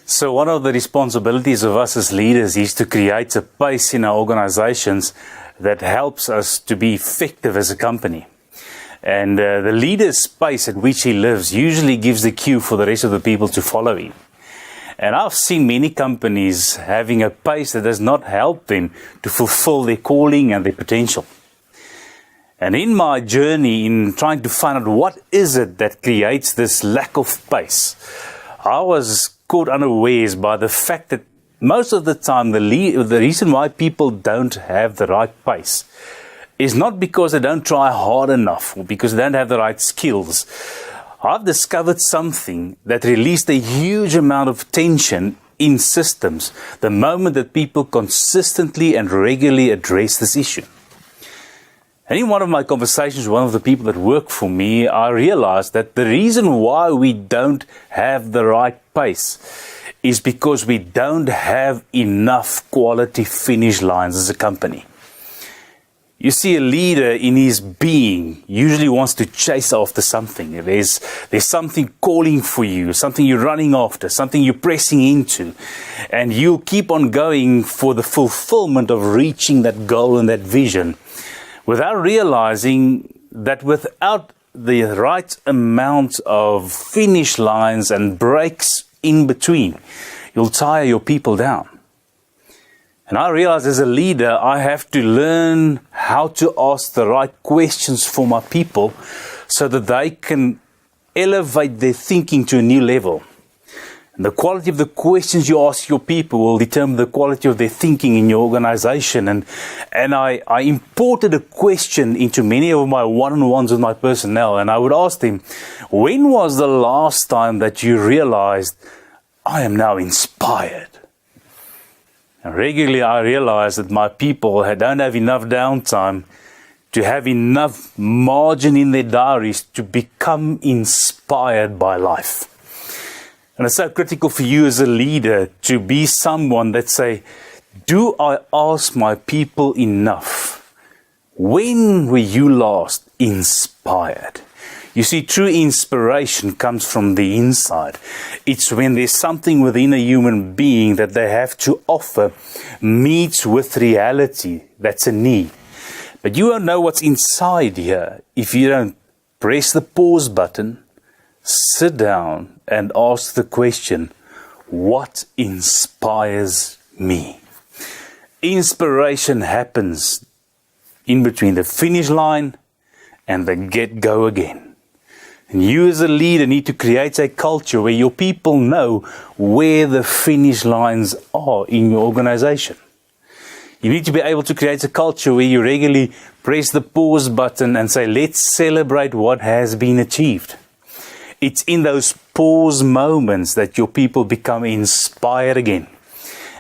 So one of the responsibilities of us as leaders is to create a pace in our organizations that helps us to be effective as a company. And the leader's pace at which he lives usually gives the cue for the rest of the people to follow him. And I've seen many companies having a pace that does not help them to fulfill their calling and their potential. And in my journey in trying to find out what is it that creates this lack of pace, I was caught unawares by the fact that most of the time the reason why people don't have the right pace is not because they don't try hard enough or because they don't have the right skills. I've discovered something that released a huge amount of tension in systems the moment that people consistently and regularly address this issue. And in one of my conversations with one of the people that work for me, I realized that the reason why we don't have the right pace is because we don't have enough quality finish lines as a company. You see, a leader in his being usually wants to chase after something. There's something calling for you, something you're running after, something you're pressing into. And you'll keep on going for the fulfillment of reaching that goal and that vision without realizing that without the right amount of finish lines and breaks in between, you'll tire your people down. And I realize as a leader, I have to learn how to ask the right questions for my people so that they can elevate their thinking to a new level. And the quality of the questions you ask your people will determine the quality of their thinking in your organization. And I imported a question into many of my one-on-ones with my personnel. And I would ask them, when was the last time that you realized, I am now inspired? And regularly I realize that my people don't have enough downtime to have enough margin in their diaries to become inspired by life. And it's so critical for you as a leader to be someone that say, do I ask my people enough? When were you last inspired? You see, true inspiration comes from the inside. It's when there's something within a human being that they have to offer meets with reality. That's a need. But you won't know what's inside here if you don't press the pause button, sit down and ask the question, what inspires me? Inspiration happens in between the finish line and the get-go again. And you as a leader need to create a culture where your people know where the finish lines are in your organization. You need to be able to create a culture where you regularly press the pause button and say, let's celebrate what has been achieved. It's in those pause moments that your people become inspired again.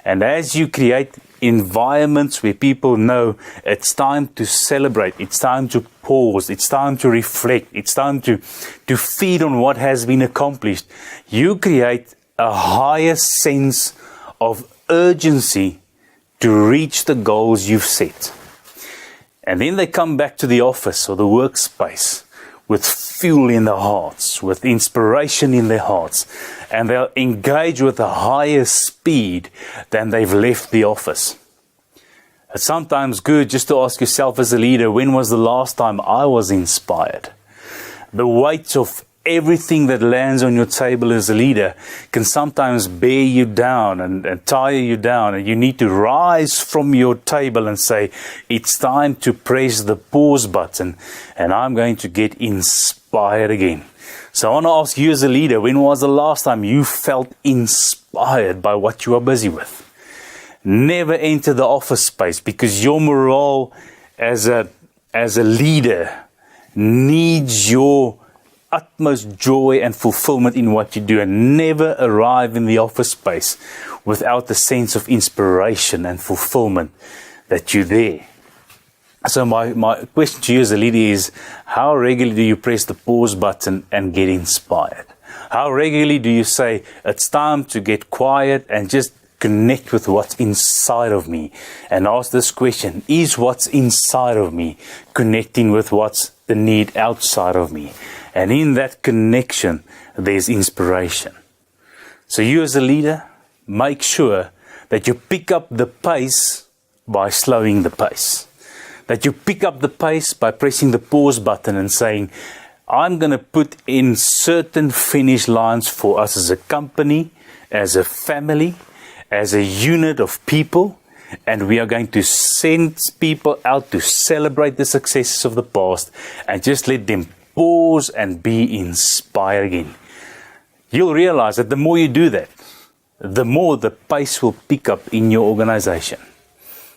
And as you create environments where people know it's time to celebrate, it's time to pause, it's time to reflect, it's time to feed on what has been accomplished, you create a higher sense of urgency to reach the goals you've set. And then they come back to the office or the workspace with fuel in their hearts, with inspiration in their hearts, and they'll engage with a higher speed than they've left the office. It's sometimes good just to ask yourself as a leader, when was the last time I was inspired? The weight of everything that lands on your table as a leader can sometimes bear you down and tire you down, and you need to rise from your table and say, it's time to press the pause button and I'm going to get inspired again. So I want to ask you as a leader, when was the last time you felt inspired by what you are busy with? Never enter the office space, because your morale as a leader needs your utmost joy and fulfillment in what you do, and never arrive in the office space without the sense of inspiration and fulfillment that you're there. So my question to you as a leader is, how regularly do you press the pause button and get inspired? How regularly do you say, it's time to get quiet and just connect with what's inside of me? And ask this question, is what's inside of me connecting with what's the need outside of me? And in that connection, there's inspiration. So you as a leader, make sure that you pick up the pace by slowing the pace. That you pick up the pace by pressing the pause button and saying, I'm going to put in certain finish lines for us as a company, as a family, as a unit of people, and we are going to send people out to celebrate the successes of the past and just let them pause and be inspired again. You'll realize that the more you do that, the more the pace will pick up in your organization.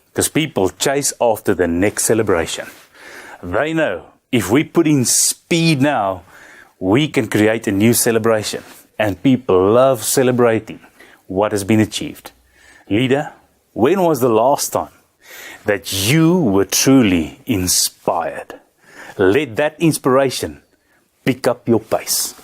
Because people chase after the next celebration. They know if we put in speed now, we can create a new celebration. And people love celebrating what has been achieved. Leader, when was the last time that you were truly inspired? Let that inspiration pick up your pace.